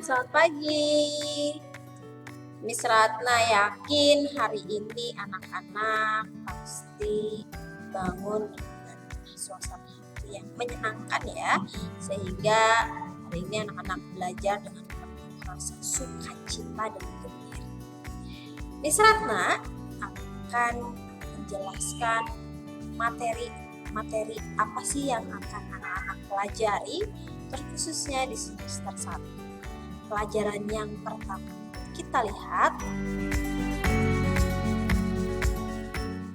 selamat pagi. Miss Ratna yakin hari ini anak-anak pasti bangun dengan suasana hati yang menyenangkan ya, sehingga hari ini anak-anak belajar dengan penuh rasa sukacita dan gembira. Miss Ratna akan menjelaskan materi apa sih yang akan anak-anak pelajari, terkhususnya di semester 1. Pelajaran yang pertama, kita lihat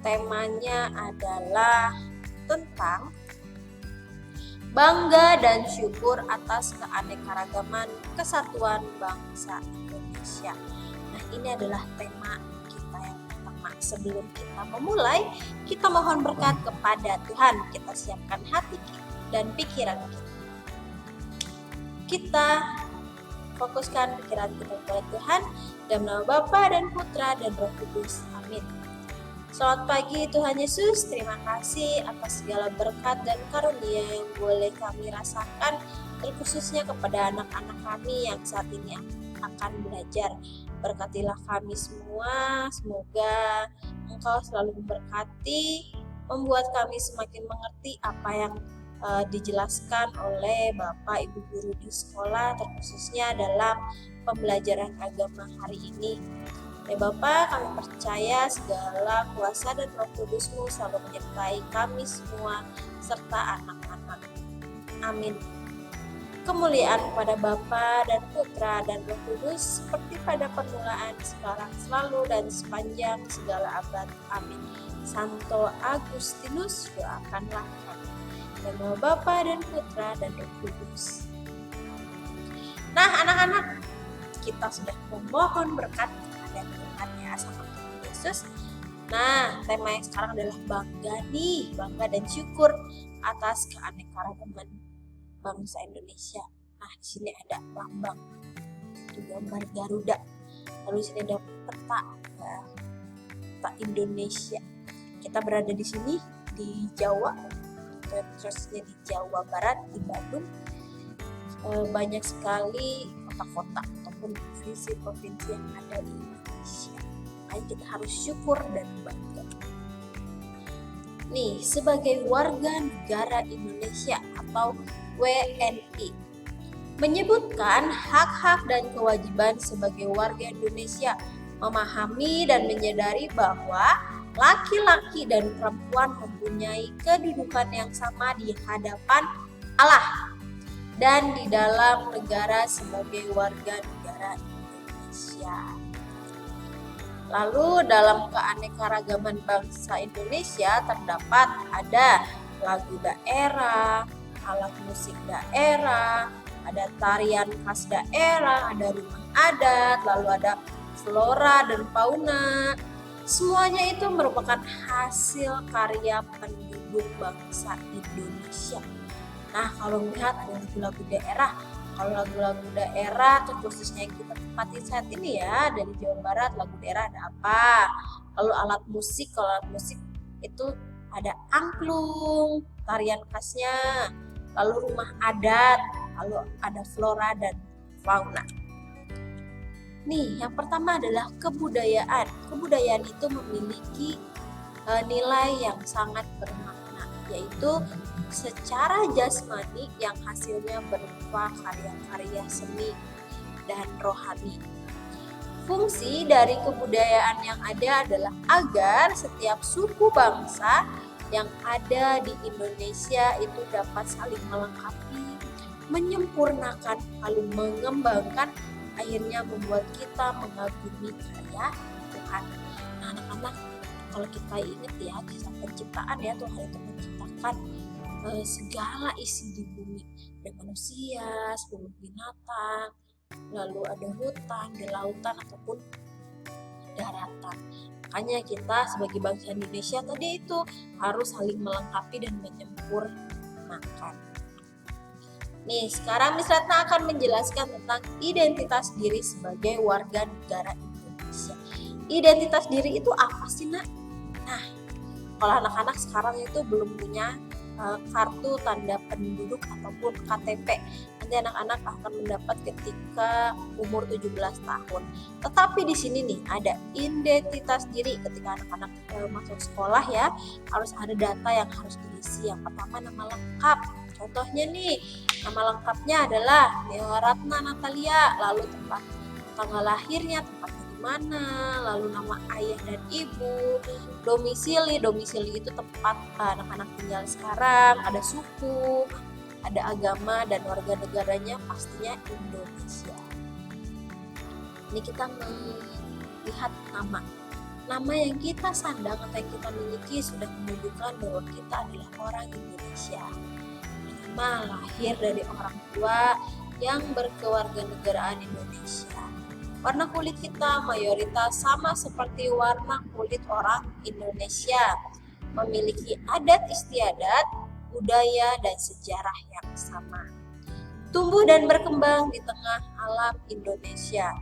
temanya adalah tentang bangga dan syukur atas keanekaragaman kesatuan bangsa Indonesia. Nah, ini adalah tema kita yang pertama. Sebelum kita memulai, kita mohon berkat kepada Tuhan. Kita siapkan hati dan pikiran kita. Kita fokuskan pikiran kita kepada Tuhan, dalam nama Bapa dan Putra dan Roh Kudus. Amin. Selamat pagi Tuhan Yesus, terima kasih atas segala berkat dan karunia yang boleh kami rasakan, terkhususnya kepada anak-anak kami yang saat ini akan belajar. Berkatilah kami semua, semoga Engkau selalu memberkati, membuat kami semakin mengerti apa yang dijelaskan oleh Bapak Ibu Guru di sekolah, terkhususnya dalam pembelajaran agama hari ini. Ya Bapak, kami percaya segala kuasa dan Roh Kudus-Mu selalu menyertai kami semua serta anak-anak. Amin. Kemuliaan kepada Bapa dan Putra dan Roh Kudus seperti pada permulaan, sekarang, selalu dan sepanjang segala abad. Amin. Santo Agustinus, doakanlah kami. Nama Bapa dan Putra dan Roh Kudus. Nah, anak-anak, kita sudah memohon berkat kepada Tuhan ya, sama Tuhan Yesus. Nah, tema yang sekarang adalah bangga dan syukur atas keanekaragaman bangsa Indonesia. Nah, di sini ada lambang, itu gambar Garuda. Lalu di sini ada peta Indonesia. Kita berada di sini di Jawa. Terusnya di Jawa Barat, di Bandung, banyak sekali kota-kota ataupun provinsi-provinsi yang ada di Indonesia. Makanya kita harus syukur dan bangga. Nih, sebagai warga negara Indonesia atau WNI, menyebutkan hak-hak dan kewajiban sebagai warga Indonesia, memahami dan menyadari bahwa laki-laki dan perempuan mempunyai kedudukan yang sama di hadapan Allah dan di dalam negara sebagai warga negara Indonesia. Lalu dalam keanekaragaman bangsa Indonesia terdapat ada lagu daerah, alat musik daerah, ada tarian khas daerah, ada rumah adat, lalu ada flora dan fauna. Semuanya itu merupakan hasil karya penduduk bangsa Indonesia. Nah, kalau melihat ada lagu-lagu daerah, kalau lagu-lagu daerah terkhususnya yang kita tempati saat ini ya, dari Jawa Barat, lagu daerah ada apa? Lalu alat musik, kalau alat musik itu ada angklung, tarian khasnya, lalu rumah adat, lalu ada flora dan fauna. Nih, yang pertama adalah kebudayaan. Kebudayaan itu memiliki nilai yang sangat bermakna, yaitu secara jasmani yang hasilnya berupa karya-karya seni dan rohani. Fungsi dari kebudayaan yang ada adalah agar setiap suku bangsa yang ada di Indonesia itu dapat saling melengkapi, menyempurnakan, lalu mengembangkan, akhirnya membuat kita mengagumi karya Tuhan. Nah, anak-anak, kalau kita ingat ya kisah penciptaan ya, Tuhan itu menciptakan segala isi di bumi. Ada manusia, seluruh binatang, lalu ada hutan, ada lautan ataupun daratan. Makanya kita sebagai bangsa Indonesia tadi itu harus saling melengkapi dan menyempurnakan. Nih, sekarang Miss Ratna akan menjelaskan tentang identitas diri sebagai warga negara Indonesia. Identitas diri itu apa sih, Nak? Nah, kalau anak-anak sekarang itu belum punya kartu tanda penduduk ataupun KTP. Nanti nanti anak-anak akan mendapat ketika umur 17 tahun. Tetapi di sini nih ada identitas diri ketika anak-anak masuk sekolah ya, harus ada data yang harus diisi. Yang pertama nama lengkap. Contohnya nih, nama lengkapnya adalah Neoratna Natalia, lalu tanggal lahirnya, tempatnya di mana, lalu nama ayah dan ibu, domisili itu tempat anak-anak tinggal sekarang, ada suku, ada agama, dan warga negaranya pastinya Indonesia. Ini kita melihat nama yang kita sandang atau yang kita miliki sudah menunjukkan bahwa kita adalah orang Indonesia. Nama lahir dari orang tua yang berkewarganegaraan Indonesia. Warna kulit kita mayoritas sama seperti warna kulit orang Indonesia, memiliki adat istiadat, budaya, dan sejarah yang sama. Tumbuh dan berkembang di tengah alam Indonesia.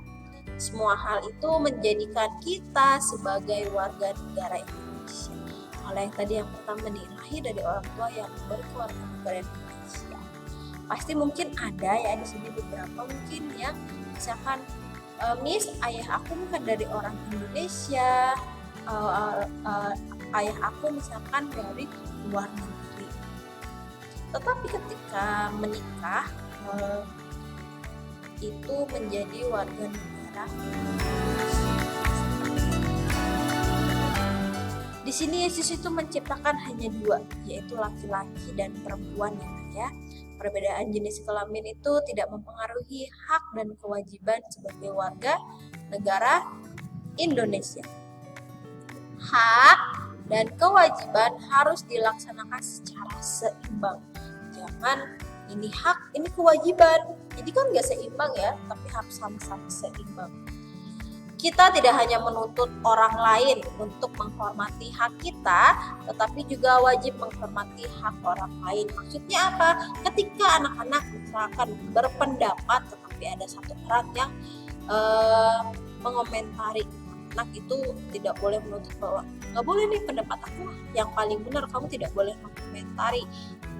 Semua hal itu menjadikan kita sebagai warga negara Indonesia. Kalau yang tadi yang pertama nih, lahir dari orang tua yang berkewarganegaraan Indonesia. Pasti mungkin ada ya di sini beberapa mungkin yang misalkan Miss, ayah aku bukan dari orang Indonesia, ayah aku misalkan dari luar negeri. Tetapi ketika menikah, itu menjadi warga negara. Di sini Yesus itu menciptakan hanya dua, yaitu laki-laki dan perempuan ya. Perbedaan jenis kelamin itu tidak mempengaruhi hak dan kewajiban sebagai warga negara Indonesia. Hak dan kewajiban harus dilaksanakan secara seimbang. Jangan ini hak, ini kewajiban. Jadi kan nggak seimbang ya, tapi harus sama-sama seimbang. Kita tidak hanya menuntut orang lain untuk menghormati hak kita, tetapi juga wajib menghormati hak orang lain. Maksudnya apa? Ketika anak-anak misalkan berpendapat, tetapi ada satu orang yang mengomentari, anak itu tidak boleh menuntut bahwa nggak boleh nih pendapat aku yang paling benar, kamu tidak boleh mengomentari.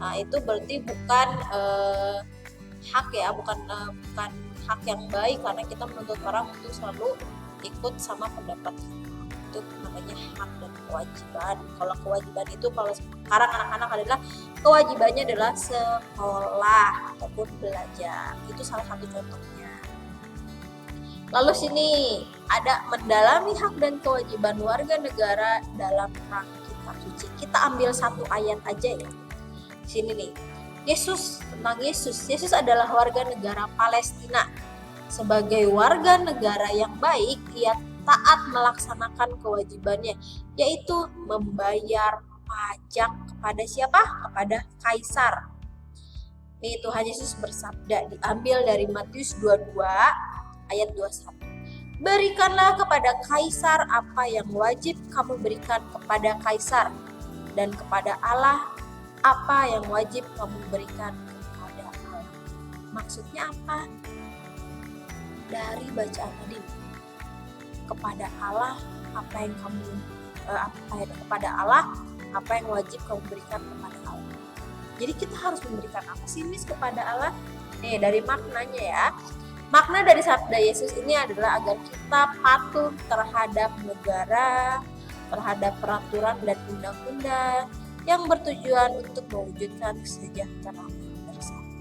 Nah itu berarti bukan hak ya, bukan hak yang baik, karena kita menuntut orang untuk selalu ikut sama pendapat itu namanya hak dan kewajiban. Kalau kewajiban itu kalau sekarang anak-anak adalah kewajibannya adalah sekolah ataupun belajar, itu salah satu contohnya. Lalu sini ada mendalami hak dan kewajiban warga negara dalam perang kitab suci. Kita ambil satu ayat aja ya. Sini nih, tentang Yesus adalah warga negara Palestina. Sebagai warga negara yang baik, ia taat melaksanakan kewajibannya, yaitu membayar pajak kepada siapa? Kepada Kaisar. Nih Tuhan Yesus bersabda, diambil dari Matius 22 ayat 21. Berikanlah kepada Kaisar apa yang wajib kamu berikan kepada Kaisar, dan kepada Allah apa yang wajib kamu berikan kepada Allah. Maksudnya apa? Dari bacaan tadi, kepada Allah apa yang wajib kamu berikan kepada Allah. Jadi kita harus memberikan apa sih Miss kepada Allah? Nih dari maknanya ya. Makna dari sabda Yesus ini adalah agar kita patuh terhadap negara, terhadap peraturan dan undang-undang yang bertujuan untuk mewujudkan kesejahteraan bersama.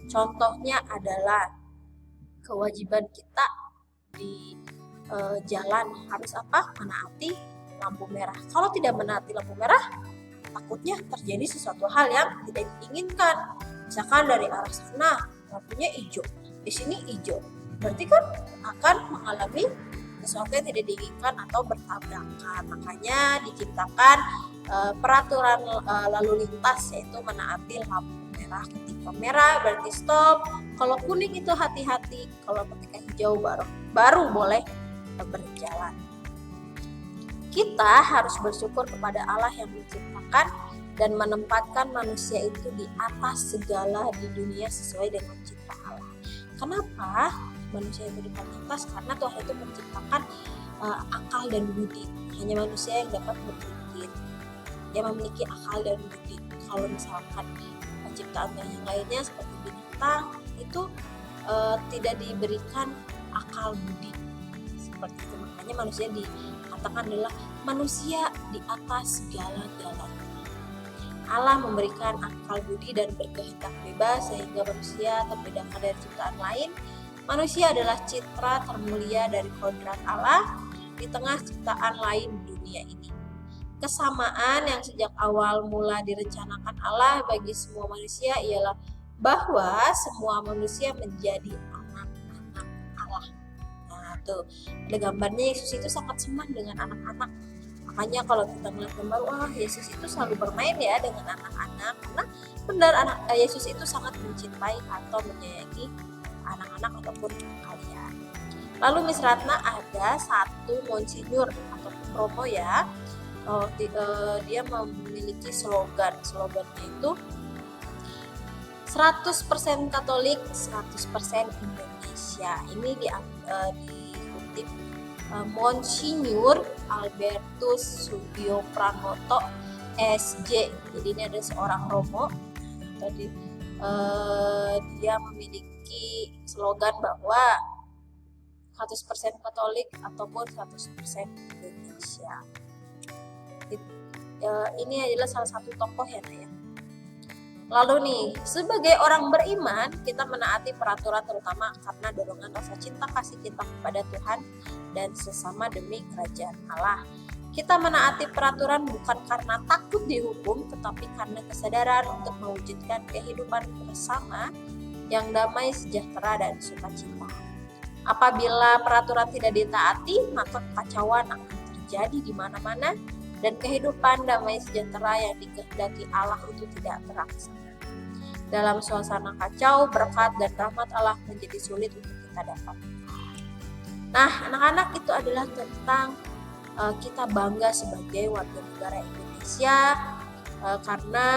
Contohnya adalah kewajiban kita di jalan harus apa? Menaati lampu merah. Kalau tidak menaati lampu merah, takutnya terjadi sesuatu hal yang tidak diinginkan. Misalkan dari arah sana lampunya hijau, di sini hijau, berarti kan akan mengalami sesuatu yang tidak diinginkan atau bertabrakan. Makanya diciptakan peraturan lalu lintas, yaitu menaati lampu merah. Ketika merah berarti stop, kalau kuning itu hati-hati, kalau ketika hijau baru boleh berjalan. Kita harus bersyukur kepada Allah yang menciptakan dan menempatkan manusia itu di atas segala di dunia sesuai dengan cipta Allah. Kenapa manusia itu di atas? Karena Tuhan itu menciptakan akal dan budi. Hanya manusia yang dapat berpikir, yang memiliki akal dan budi. Kalau misalkan penciptaan yang lainnya seperti binatang, itu tidak diberikan akal budi seperti itu. Makanya manusia dikatakan adalah manusia di atas segala-galanya. Allah memberikan akal budi dan berkehendak bebas sehingga manusia terbedakan dari ciptaan lain. Manusia adalah citra termulia dari kodrat Allah di tengah ciptaan lain di dunia ini. Kesamaan yang sejak awal mula direncanakan Allah bagi semua manusia ialah bahwa semua manusia menjadi anak-anak Allah. Nah, tuh ada gambarnya, Yesus itu sangat senang dengan anak-anak. Makanya kalau kita melihat gambar, wah Yesus itu selalu bermain ya dengan anak-anak, karena benar Yesus itu sangat mencintai atau menyayangi anak-anak ataupun kalian. Lalu Miss Ratna ada satu monsinyur atau promo ya, dia memiliki slogannya itu 100% Katolik, 100% Indonesia. Ini dikutip Monsinyur Albertus Subio Pranoto SJ. Jadi ini ada seorang romo. Tadi dia memiliki slogan bahwa 100% Katolik ataupun 100% Indonesia. Ini adalah salah satu tokoh ya, Naya. Lalu nih, sebagai orang beriman, kita menaati peraturan terutama karena dorongan rasa cinta kasih kita kepada Tuhan dan sesama demi kerajaan Allah. Kita menaati peraturan bukan karena takut dihukum, tetapi karena kesadaran untuk mewujudkan kehidupan bersama yang damai, sejahtera, dan sukacita. Apabila peraturan tidak ditaati, maka kekacauan akan terjadi di mana-mana dan kehidupan damai sejahtera yang dikehendaki Allah itu tidak terlaksana. Dalam suasana kacau, berkat dan rahmat Allah menjadi sulit untuk kita dapat. Nah, anak-anak, itu adalah tentang kita bangga sebagai warga negara Indonesia karena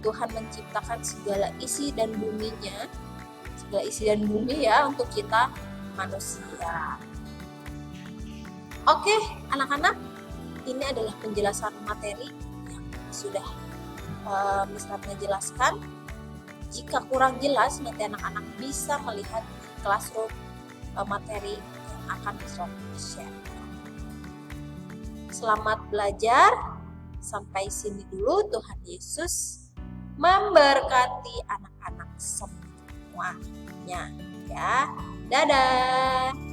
Tuhan menciptakan segala isi dan buminya, segala isi dan bumi ya untuk kita manusia. Oke, anak-anak, ini adalah penjelasan materi yang sudah Miss Ratna jelaskan. Jika kurang jelas, nanti anak-anak bisa melihat classroom materi yang akan Miss Ratna share. Selamat belajar. Sampai sini dulu. Tuhan Yesus memberkati anak-anak semuanya ya. Dadah.